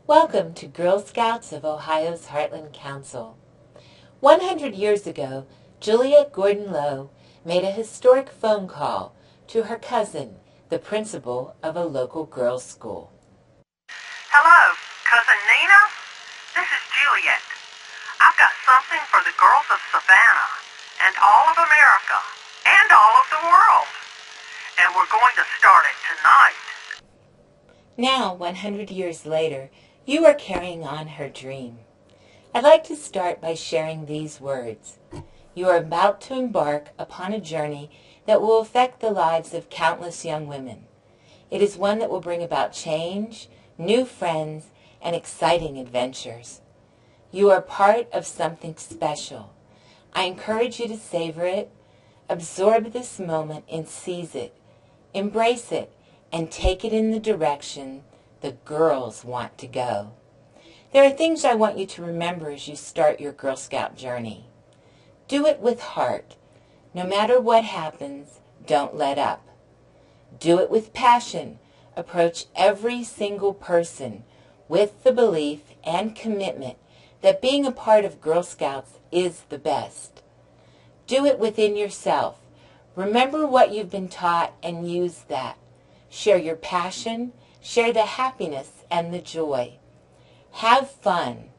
Welcome to Girl Scouts of Ohio's Heartland Council. 100 years ago, Juliet Gordon Lowe made a historic phone call to her cousin, the principal of a local girls' school. Hello, Cousin Nina? This is Juliet. I've got something for the girls of Savannah and all of America and all of the world. And we're going to start it tonight. Now, 100 years later, you are carrying on her dream. I'd like to start by sharing these words. You are about to embark upon a journey that will affect the lives of countless young women. It is one that will bring about change, new friends, and exciting adventures. You are part of something special. I encourage you to savor it, absorb this moment and seize it, embrace it, and take it in the direction the girls want to go. There are things I want you to remember as you start your Girl Scout journey. Do it with heart. No matter what happens, don't let up. Do it with passion. Approach every single person with the belief and commitment that being a part of Girl Scouts is the best. Do it within yourself. Remember what you've been taught and use that. Share your passion, share the happiness and the joy. Have fun.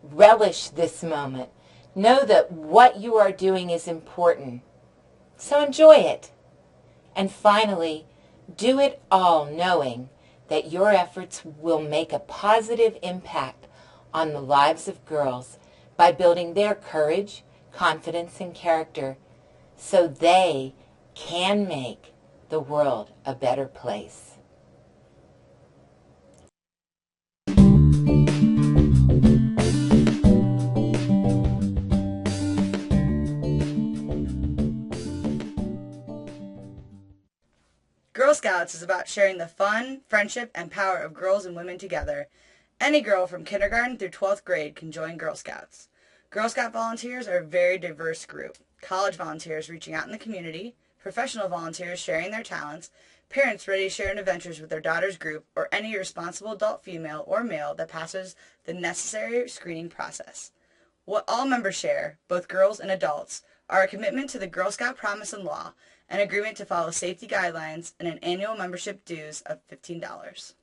Relish this moment. Know that what you are doing is important. So enjoy it. And finally, do it all knowing that your efforts will make a positive impact on the lives of girls by building their courage, confidence, and character so they can make the world a better place. Girl Scouts is about sharing the fun, friendship, and power of girls and women together. Any girl from kindergarten through 12th grade can join Girl Scouts. Girl Scout volunteers are a very diverse group. College volunteers reaching out in the community, professional volunteers sharing their talents, parents ready to share in adventures with their daughter's group, or any responsible adult female or male that passes the necessary screening process. What all members share, both girls and adults, are a commitment to the Girl Scout promise and law, an agreement to follow safety guidelines, and an annual membership dues of $15.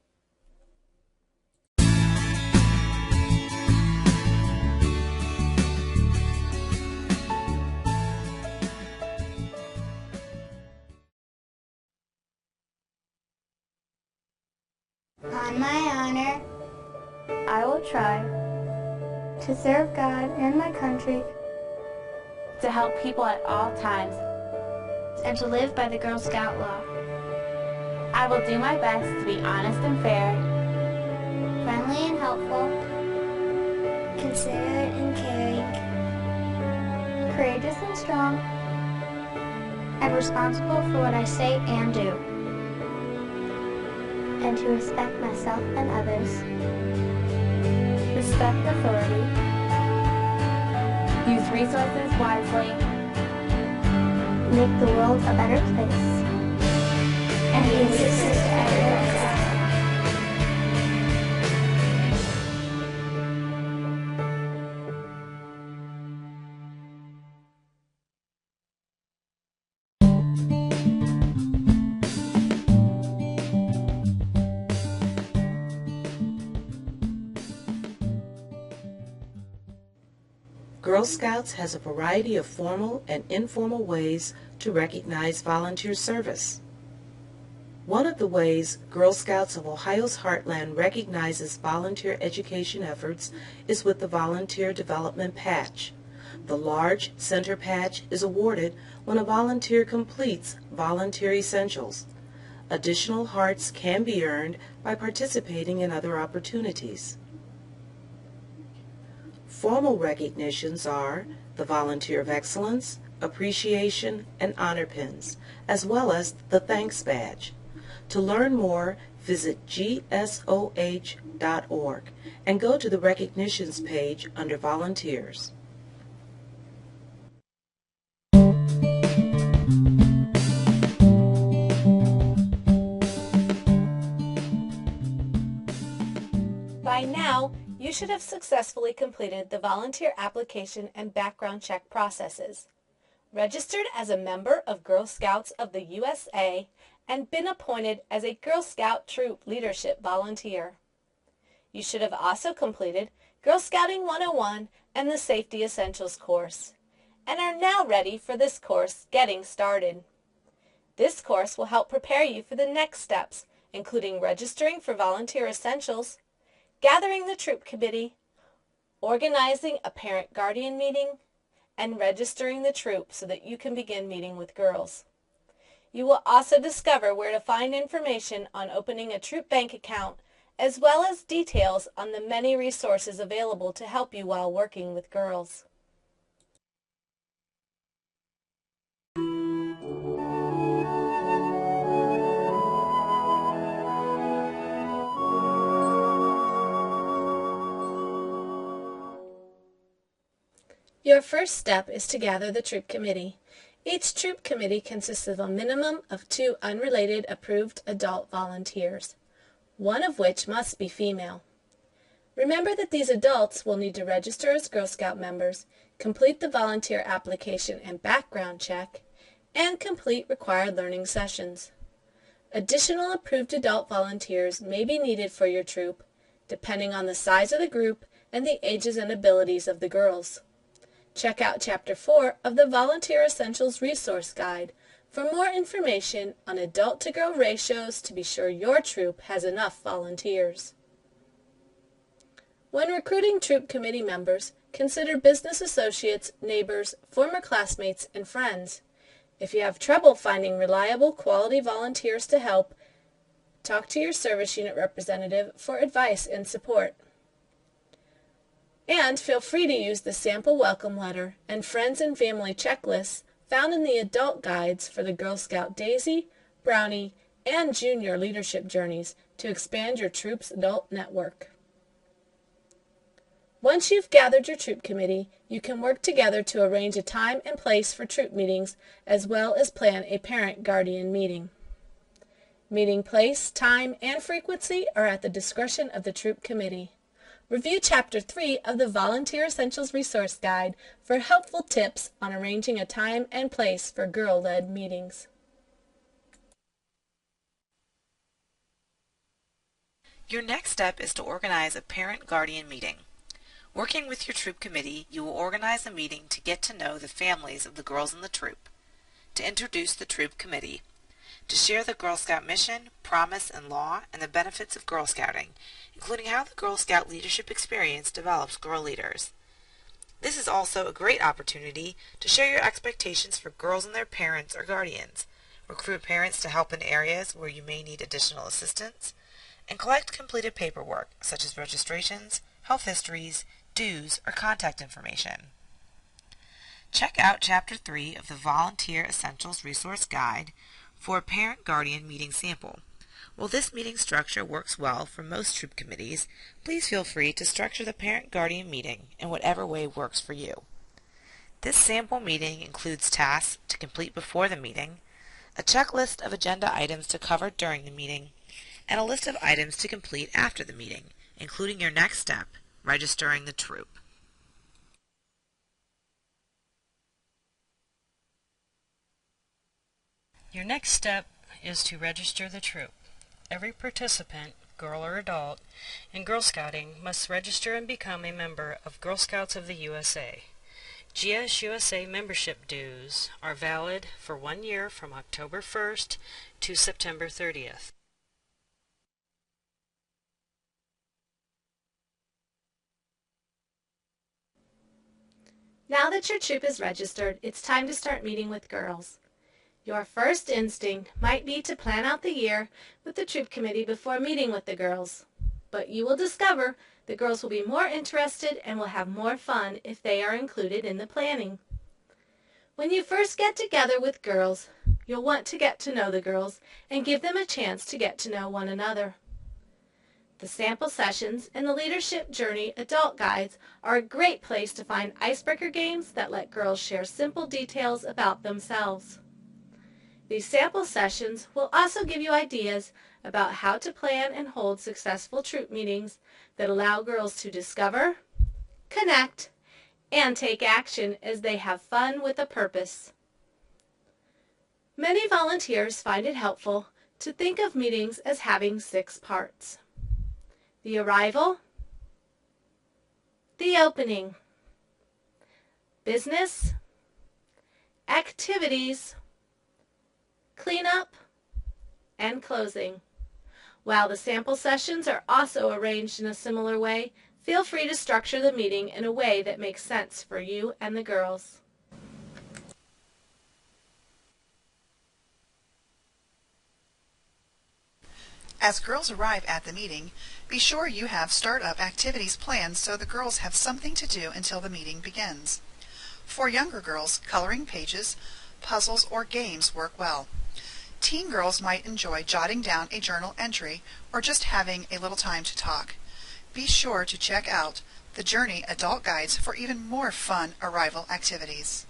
On my honor, I will try to serve God and my country, to help people at all times, and to live by the Girl Scout law. I will do my best to be honest and fair, Friendly and helpful, considerate and caring, courageous and strong, and responsible for what I say and do, and to respect myself and others. respect authority, use resources wisely, make the world a better place, and be a sister to everyone else. Girl Scouts has a variety of formal and informal ways to recognize volunteer service. One of the ways Girl Scouts of Ohio's Heartland recognizes volunteer education efforts is with the Volunteer Development Patch. The large center patch is awarded when a volunteer completes volunteer essentials. Additional hearts can be earned by participating in other opportunities. Formal recognitions are the Volunteer of Excellence, Appreciation, and Honor Pins, as well as the Thanks Badge. To learn more, visit gsoh.org and go to the Recognitions page under Volunteers. By now, you should have successfully completed the volunteer application and background check processes, registered as a member of Girl Scouts of the USA, and been appointed as a Girl Scout Troop Leadership Volunteer. You should have also completed Girl Scouting 101 and the Safety Essentials course, and are now ready for this course, Getting Started. This course will help prepare you for the next steps, including registering for Volunteer Essentials, gathering the troop committee, organizing a parent-guardian meeting, and registering the troop so that you can begin meeting with girls. You will also discover where to find information on opening a troop bank account, as well as details on the many resources available to help you while working with girls. Your first step is to gather the troop committee. Each troop committee consists of a minimum of 2 unrelated approved adult volunteers, one of which must be female. Remember that these adults will need to register as Girl Scout members, complete the volunteer application and background check, and complete required learning sessions. Additional approved adult volunteers may be needed for your troop, depending on the size of the group and the ages and abilities of the girls. Check out Chapter 4 of the Volunteer Essentials Resource Guide for more information on adult-to-girl ratios to be sure your troop has enough volunteers. When recruiting troop committee members, consider business associates, neighbors, former classmates, and friends. If you have trouble finding reliable, quality volunteers to help, talk to your service unit representative for advice and support. And feel free to use the sample welcome letter and friends and family checklists found in the adult guides for the Girl Scout Daisy, Brownie, and Junior leadership journeys to expand your troop's adult network. Once you've gathered your troop committee, you can work together to arrange a time and place for troop meetings, as well as plan a parent-guardian meeting. Meeting place, time, and frequency are at the discretion of the troop committee. Review Chapter 3 of the Volunteer Essentials Resource Guide for helpful tips on arranging a time and place for girl-led meetings. Your next step is to organize a parent-guardian meeting. Working with your troop committee, you will organize a meeting to get to know the families of the girls in the troop, to introduce the troop committee, to share the Girl Scout mission, promise, and law, and the benefits of Girl Scouting, including how the Girl Scout leadership experience develops girl leaders. This is also a great opportunity to share your expectations for girls and their parents or guardians, recruit parents to help in areas where you may need additional assistance, and collect completed paperwork such as registrations, health histories, dues, or contact information. Check out Chapter 3 of the Volunteer Essentials Resource Guide for a parent-guardian meeting sample. While this meeting structure works well for most troop committees, please feel free to structure the parent-guardian meeting in whatever way works for you. This sample meeting includes tasks to complete before the meeting, a checklist of agenda items to cover during the meeting, and a list of items to complete after the meeting, including your next step, registering the troop. Your next step is to register the troop. Every participant, girl or adult, in Girl Scouting must register and become a member of Girl Scouts of the USA. GSUSA membership dues are valid for 1 year from October 1st to September 30th. Now that your troop is registered, it's time to start meeting with girls. Your first instinct might be to plan out the year with the troop committee before meeting with the girls, but you will discover the girls will be more interested and will have more fun if they are included in the planning. When you first get together with girls, you'll want to get to know the girls and give them a chance to get to know one another. The sample sessions and the Leadership Journey adult guides are a great place to find icebreaker games that let girls share simple details about themselves. These sample sessions will also give you ideas about how to plan and hold successful troop meetings that allow girls to discover, connect, and take action as they have fun with a purpose. Many volunteers find it helpful to think of meetings as having 6 parts: the arrival, the opening, business, activities, cleanup, and closing. While the sample sessions are also arranged in a similar way, feel free to structure the meeting in a way that makes sense for you and the girls. As girls arrive at the meeting, be sure you have start-up activities planned so the girls have something to do until the meeting begins. For younger girls, coloring pages, puzzles, or games work well. Teen girls might enjoy jotting down a journal entry or just having a little time to talk. Be sure to check out the Journey Adult Guides for even more fun arrival activities.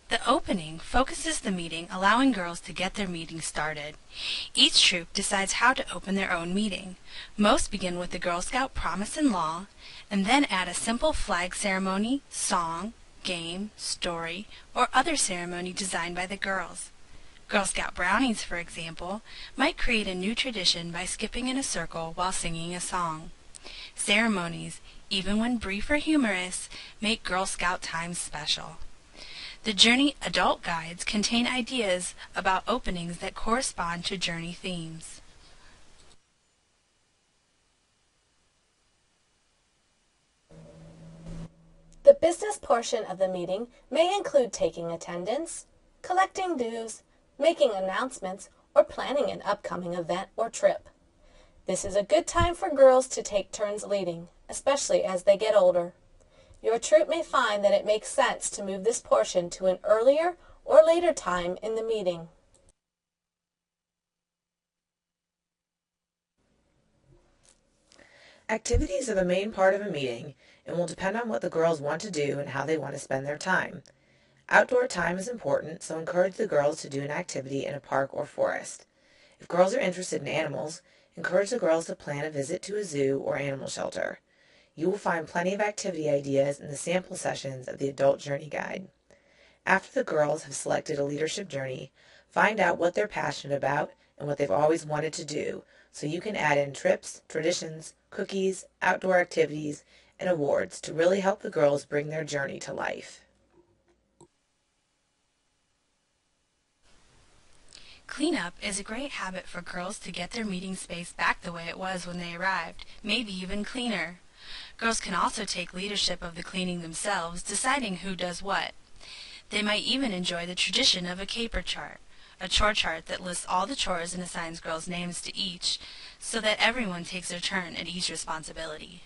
The opening focuses the meeting, allowing girls to get their meeting started. Each troop decides how to open their own meeting. Most begin with the Girl Scout Promise and Law, and then add a simple flag ceremony, song, game, story, or other ceremony designed by the girls. Girl Scout Brownies, for example, might create a new tradition by skipping in a circle while singing a song. Ceremonies, even when brief or humorous, make Girl Scout time special. The Journey Adult Guides contain ideas about openings that correspond to Journey themes. The business portion of the meeting may include taking attendance, collecting dues, making announcements, or planning an upcoming event or trip. This is a good time for girls to take turns leading, especially as they get older. Your troop may find that it makes sense to move this portion to an earlier or later time in the meeting. Activities are the main part of a meeting and will depend on what the girls want to do and how they want to spend their time. Outdoor time is important, so encourage the girls to do an activity in a park or forest. If girls are interested in animals, encourage the girls to plan a visit to a zoo or animal shelter. You will find plenty of activity ideas in the sample sessions of the Adult Journey Guide. After the girls have selected a leadership journey, find out what they're passionate about and what they've always wanted to do, so you can add in trips, traditions, cookies, outdoor activities, and awards to really help the girls bring their journey to life. Cleanup is a great habit for girls to get their meeting space back the way it was when they arrived, maybe even cleaner. Girls can also take leadership of the cleaning themselves, deciding who does what. They might even enjoy the tradition of a caper chart, a chore chart that lists all the chores and assigns girls names to each, so that everyone takes their turn at each responsibility.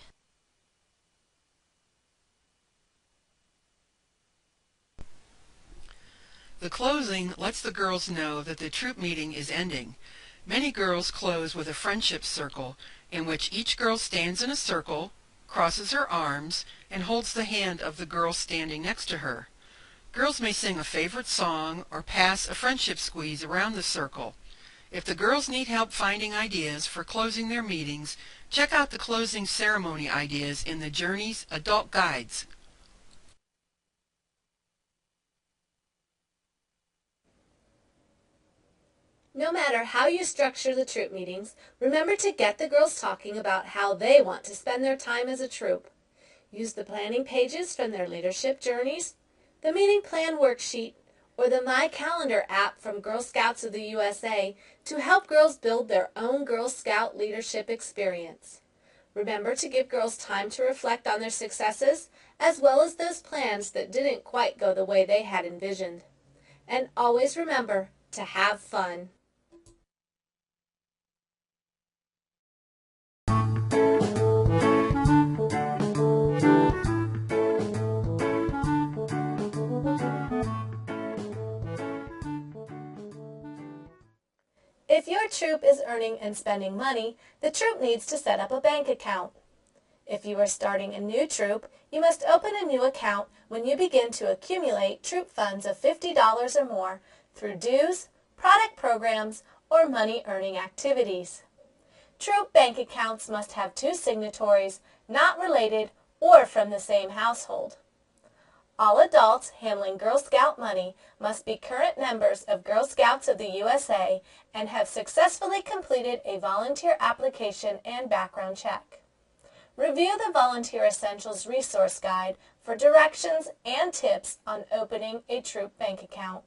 The closing lets the girls know that the troop meeting is ending. Many girls close with a friendship circle, in which each girl stands in a circle, crosses her arms, and holds the hand of the girl standing next to her. Girls may sing a favorite song or pass a friendship squeeze around the circle. If the girls need help finding ideas for closing their meetings, check out the closing ceremony ideas in the Journey's Adult Guides. No matter how you structure the troop meetings, remember to get the girls talking about how they want to spend their time as a troop. Use the planning pages from their leadership journeys, the meeting plan worksheet, or the My Calendar app from Girl Scouts of the USA to help girls build their own Girl Scout leadership experience. Remember to give girls time to reflect on their successes, as well as those plans that didn't quite go the way they had envisioned. And always remember to have fun. If your troop is earning and spending money, the troop needs to set up a bank account. If you are starting a new troop, you must open a new account when you begin to accumulate troop funds of $50 or more through dues, product programs, or money-earning activities. Troop bank accounts must have 2 signatories, not related or from the same household. All adults handling Girl Scout money must be current members of Girl Scouts of the USA and have successfully completed a volunteer application and background check. Review the Volunteer Essentials Resource Guide for directions and tips on opening a troop bank account.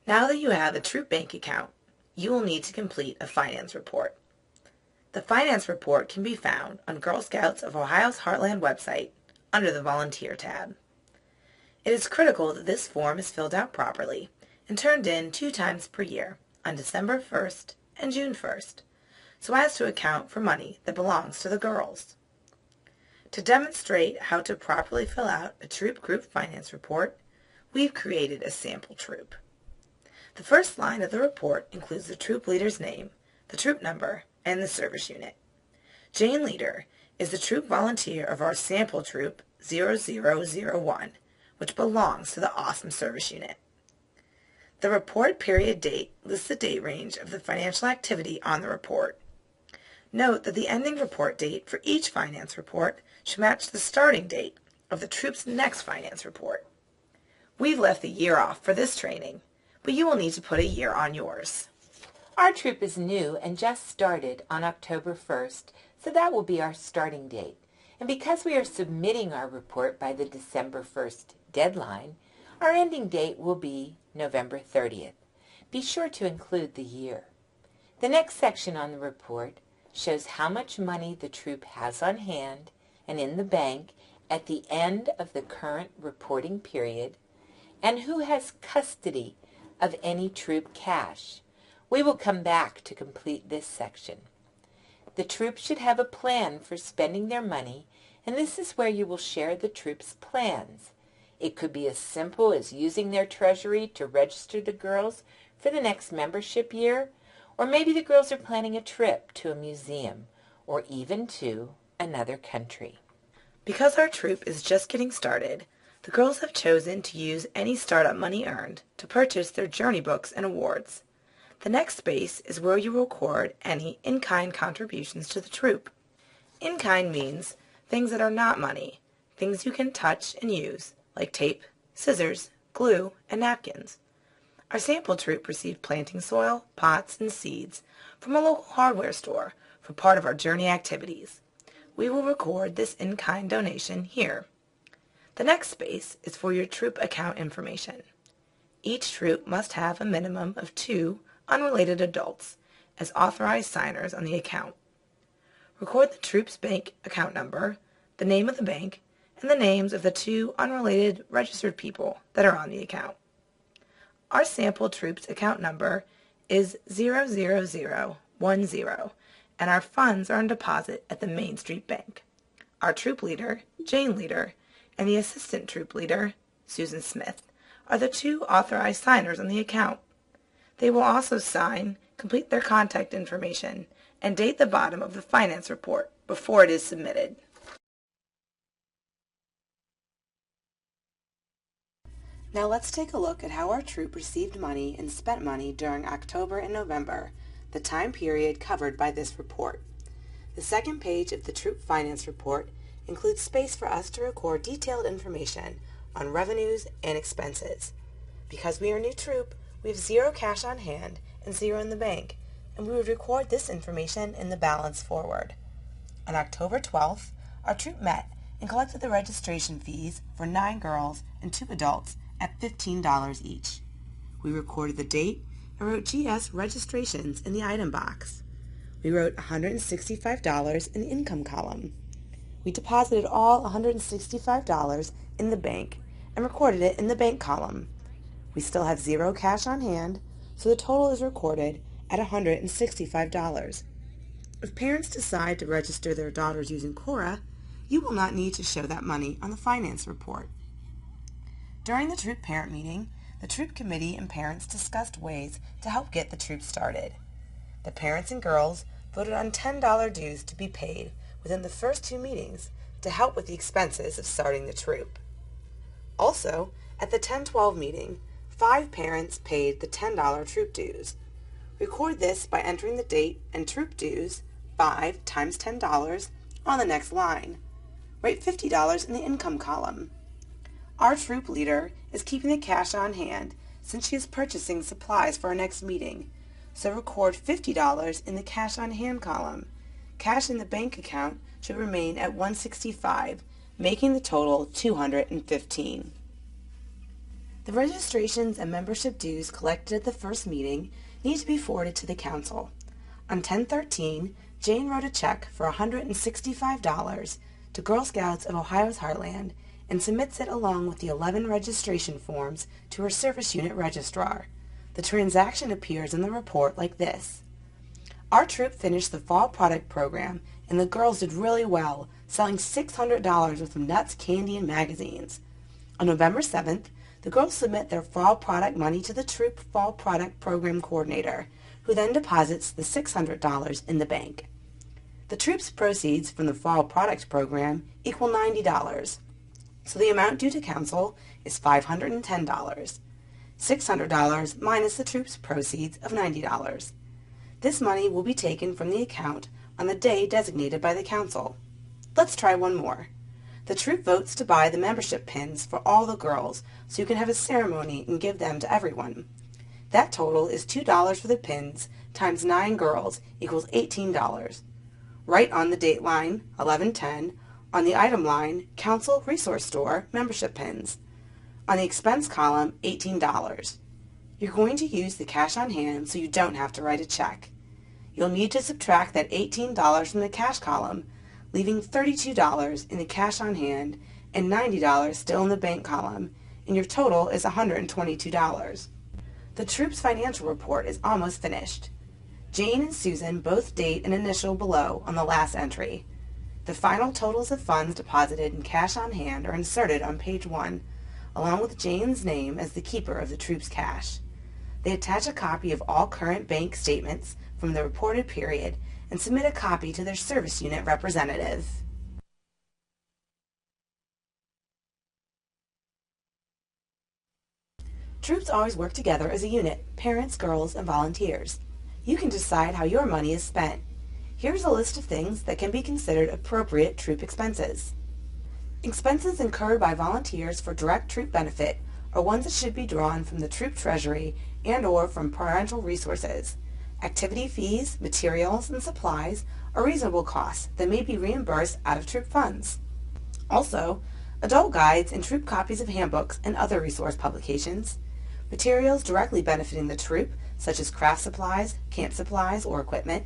Now that you have a troop bank account, you will need to complete a finance report. The finance report can be found on Girl Scouts of Ohio's Heartland website under the Volunteer tab. It is critical that this form is filled out properly and turned in 2 times per year on December 1st and June 1st, so as to account for money that belongs to the girls. To demonstrate how to properly fill out a troop group finance report, we've created a sample troop. The first line of the report includes the troop leader's name, the troop number, and the service unit. Jane Leader is the troop volunteer of our sample troop 0001, which belongs to the Awesome Service Unit. The report period date lists the date range of the financial activity on the report. Note that the ending report date for each finance report should match the starting date of the troop's next finance report. We've left the year off for this training, but you will need to put a year on yours. Our troop is new and just started on October 1st, so that will be our starting date. And because we are submitting our report by the December 1st deadline, our ending date will be November 30th. Be sure to include the year. The next section on the report shows how much money the troop has on hand and in the bank at the end of the current reporting period, and who has custody of any troop cash. We will come back to complete this section. The troop should have a plan for spending their money, and this is where you will share the troop's plans. It could be as simple as using their treasury to register the girls for the next membership year, or maybe the girls are planning a trip to a museum, or even to another country. Because our troop is just getting started, the girls have chosen to use any startup money earned to purchase their journey books and awards. The next space is where you record any in-kind contributions to the troop. In-kind means things that are not money, things you can touch and use, like tape, scissors, glue, and napkins. Our sample troop received planting soil, pots, and seeds from a local hardware store for part of our journey activities. We will record this in-kind donation here. The next space is for your troop account information. Each troop must have a minimum of 2 unrelated adults as authorized signers on the account. Record the troop's bank account number, the name of the bank, and the names of the 2 unrelated registered people that are on the account. Our sample troop's account number is 00010, and our funds are on deposit at the Main Street Bank. Our troop leader, Jane Leader, and the assistant troop leader, Susan Smith, are the 2 authorized signers on the account. They will also sign, complete their contact information, and date the bottom of the finance report before it is submitted. Now let's take a look at how our troop received money and spent money during October and November, the time period covered by this report. The second page of the troop finance report includes space for us to record detailed information on revenues and expenses. Because we are a new troop, we have 0 cash on hand and 0 in the bank, and we would record this information in the balance forward. On October 12th, our troop met and collected the registration fees for 9 girls and 2 adults at $15 each. We recorded the date and wrote GS registrations in the item box. We wrote $165 in the income column. We deposited all $165 in the bank and recorded it in the bank column. We still have 0 cash on hand, so the total is recorded at $165. If parents decide to register their daughters using Cora, you will not need to show that money on the finance report. During the troop parent meeting, the troop committee and parents discussed ways to help get the troop started. The parents and girls voted on $10 dues to be paid within the first 2 meetings to help with the expenses of starting the troop. Also, at the 10-12 meeting, 5 parents paid the $10 troop dues. Record this by entering the date and troop dues, 5 times $10, on the next line. Write $50 in the income column. Our troop leader is keeping the cash on hand since she is purchasing supplies for our next meeting, so record $50 in the cash on hand column. Cash in the bank account should remain at $165, making the total $215. The registrations and membership dues collected at the first meeting need to be forwarded to the council. On 10/13, Jane wrote a check for $165 to Girl Scouts of Ohio's Heartland and submits it along with the 11 registration forms to her service unit registrar. The transaction appears in the report like this. Our troop finished the fall product program and the girls did really well, selling $600 worth of nuts, candy, and magazines. On November 7th, the girls submit their fall product money to the troop fall product program coordinator, who then deposits the $600 in the bank. The troop's proceeds from the fall product program equal $90, so the amount due to council is $510, $600 minus the troop's proceeds of $90. This money will be taken from the account on the day designated by the council. Let's try one more. The troop votes to buy the membership pins for all the girls so you can have a ceremony and give them to everyone. That total is $2 for the pins times 9 girls equals $18. Write on the date line, 11/10, on the item line, Council Resource Store membership pins. On the expense column, $18. You're going to use the cash on hand so you don't have to write a check. You'll need to subtract that $18 from the cash column, leaving $32 in the cash on hand and $90 still in the bank column, and your total is $122. The troop's financial report is almost finished. Jane and Susan both date and initial below on the last entry. The final totals of funds deposited in cash on hand are inserted on page 1, along with Jane's name as the keeper of the troop's cash. They attach a copy of all current bank statements from the reported period and submit a copy to their service unit representative. Troops always work together as a unit, parents, girls, and volunteers. You can decide how your money is spent. Here's a list of things that can be considered appropriate troop expenses. Expenses incurred by volunteers for direct troop benefit are ones that should be drawn from the troop treasury and/or from parental resources. Activity fees, materials, and supplies are reasonable costs that may be reimbursed out of troop funds. Also, adult guides and troop copies of handbooks and other resource publications, materials directly benefiting the troop, such as craft supplies, camp supplies, or equipment,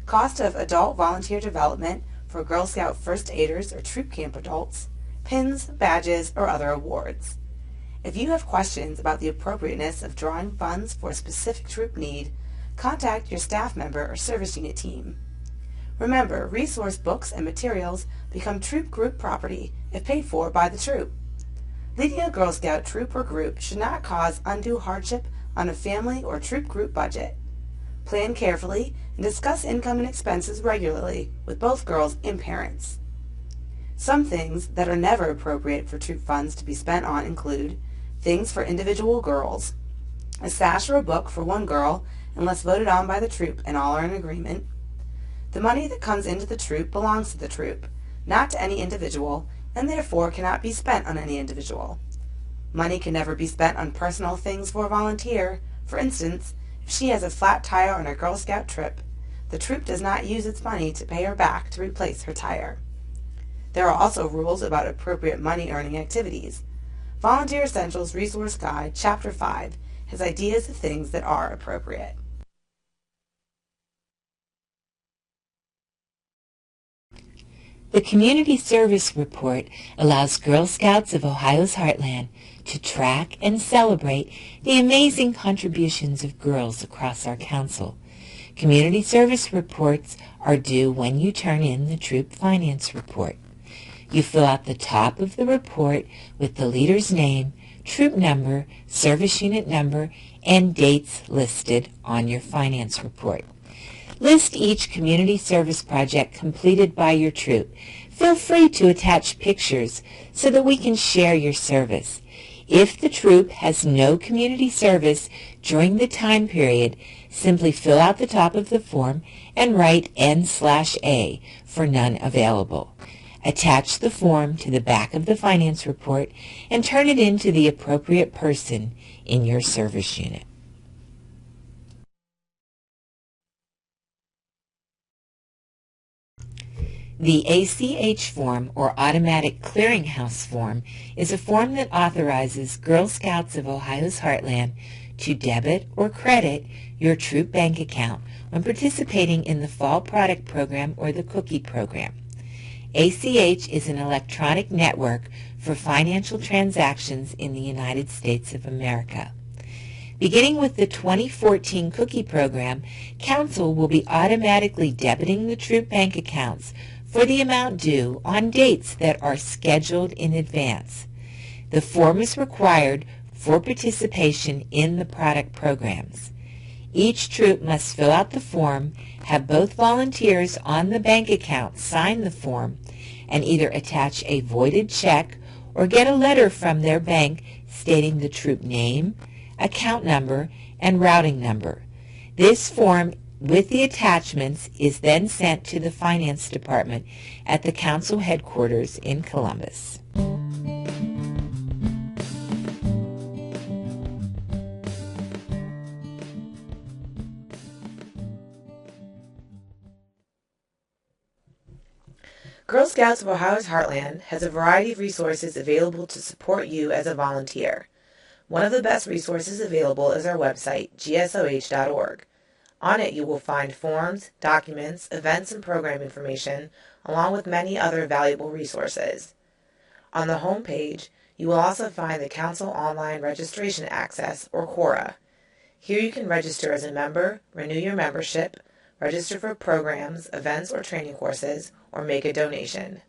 cost of adult volunteer development for Girl Scout first aiders or troop camp adults, pins, badges, or other awards. If you have questions about the appropriateness of drawing funds for a specific troop need, contact your staff member or service unit team. Remember, resource books and materials become troop group property if paid for by the troop. Leading a Girl Scout troop or group should not cause undue hardship on a family or troop group budget. Plan carefully and discuss income and expenses regularly with both girls and parents. Some things that are never appropriate for troop funds to be spent on include things for individual girls, a sash or a book for one girl unless voted on by the troop and all are in agreement. The money that comes into the troop belongs to the troop, not to any individual, and therefore cannot be spent on any individual. Money can never be spent on personal things for a volunteer. For instance, if she has a flat tire on a Girl Scout trip, the troop does not use its money to pay her back to replace her tire. There are also rules about appropriate money-earning activities. Volunteer Essentials Resource Guide, Chapter 5, has ideas of things that are appropriate. The Community Service Report allows Girl Scouts of Ohio's Heartland to track and celebrate the amazing contributions of girls across our council. Community Service Reports are due when you turn in the Troop Finance Report. You fill out the top of the report with the leader's name, troop number, service unit number, and dates listed on your finance report. List each community service project completed by your troop. Feel free to attach pictures so that we can share your service. If the troop has no community service during the time period, simply fill out the top of the form and write N/A for none available. Attach the form to the back of the finance report and turn it in to the appropriate person in your service unit. The ACH form, or Automatic Clearinghouse form, is a form that authorizes Girl Scouts of Ohio's Heartland to debit or credit your troop bank account when participating in the Fall Product Program or the Cookie Program. ACH is an electronic network for financial transactions in the United States of America. Beginning with the 2014 Cookie Program, Council will be automatically debiting the troop bank accounts for the amount due on dates that are scheduled in advance. The form is required for participation in the product programs. Each troop must fill out the form, have both volunteers on the bank account sign the form, and either attach a voided check or get a letter from their bank stating the troop name, account number, and routing number. This form with the attachments is then sent to the Finance Department at the Council headquarters in Columbus. Girl Scouts of Ohio's Heartland has a variety of resources available to support you as a volunteer. One of the best resources available is our website, gsoh.org. On it you will find forms, documents, events, and program information, along with many other valuable resources. On the home page, you will also find the Council Online Registration Access, or CORA. Here you can register as a member, renew your membership, register for programs, events, or training courses, or make a donation.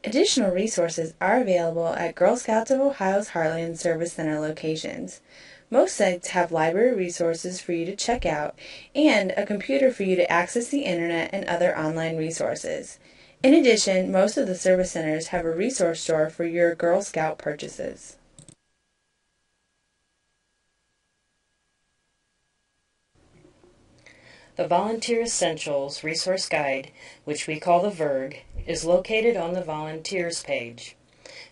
Additional resources are available at Girl Scouts of Ohio's Heartland Service Center locations. Most sites have library resources for you to check out and a computer for you to access the internet and other online resources. In addition, most of the service centers have a resource store for your Girl Scout purchases. The Volunteer Essentials Resource Guide, which we call the VERG, is located on the Volunteers page.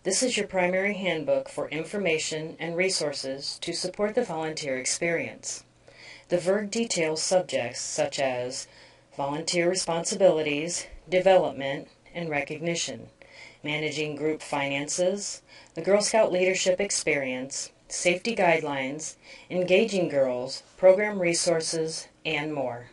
This is your primary handbook for information and resources to support the volunteer experience. The VERG details subjects such as volunteer responsibilities, development, and recognition, managing group finances, the Girl Scout leadership experience, safety guidelines, engaging girls, program resources, and more.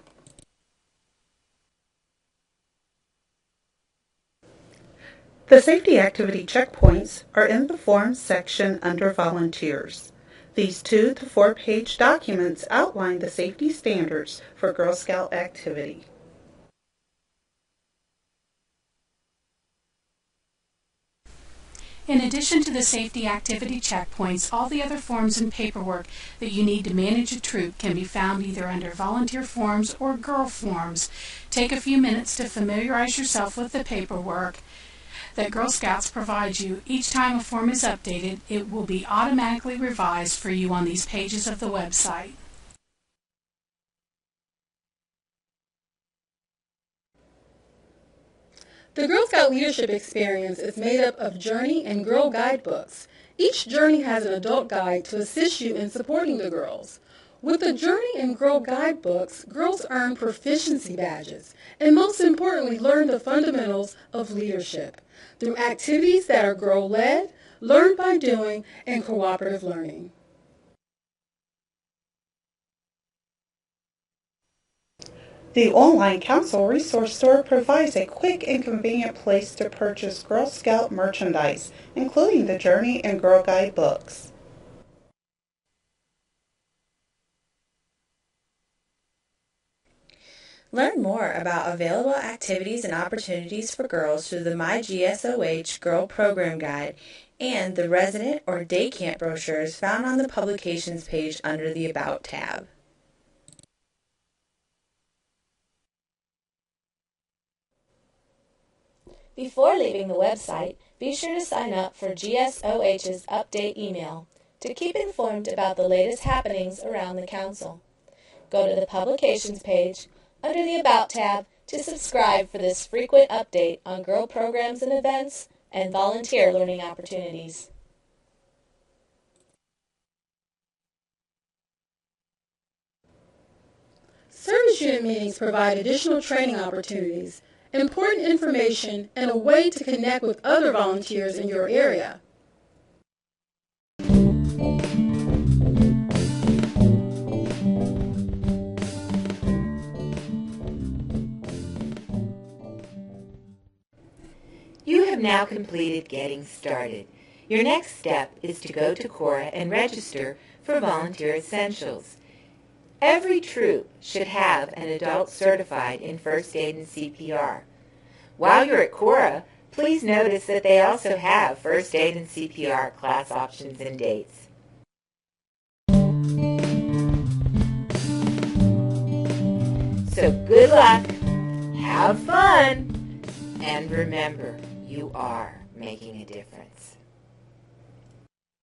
The safety activity checkpoints are in the Forms section under Volunteers. These 2 to 4 page documents outline the safety standards for Girl Scout activity. In addition to the safety activity checkpoints, all the other forms and paperwork that you need to manage a troop can be found either under Volunteer Forms or Girl Forms. Take a few minutes to familiarize yourself with the paperwork that Girl Scouts provide you. Each time a form is updated, it will be automatically revised for you on these pages of the website. The Girl Scout leadership experience is made up of Journey and Girl guidebooks. Each journey has an adult guide to assist you in supporting the girls. With the Journey and Girl guidebooks, girls earn proficiency badges and most importantly learn the fundamentals of leadership through activities that are girl-led, learned by doing, and cooperative learning. The online Council Resource Store provides a quick and convenient place to purchase Girl Scout merchandise, including the Journey and Girl Guide books. Learn more about available activities and opportunities for girls through the MyGSOH Girl Program Guide and the resident or day camp brochures found on the publications page under the About tab. Before leaving the website, be sure to sign up for GSOH's update email to keep informed about the latest happenings around the Council. Go to the Publications page under the About tab to subscribe for this frequent update on girl programs and events and volunteer learning opportunities. Service unit meetings provide additional training opportunities, important information, and a way to connect with other volunteers in your area. You have now completed Getting Started. Your next step is to go to Cora and register for Volunteer Essentials. Every troop should have an adult certified in first aid and CPR. While you're at Cora, please notice that they also have first aid and CPR class options and dates. So good luck, have fun, and remember, you are making a difference.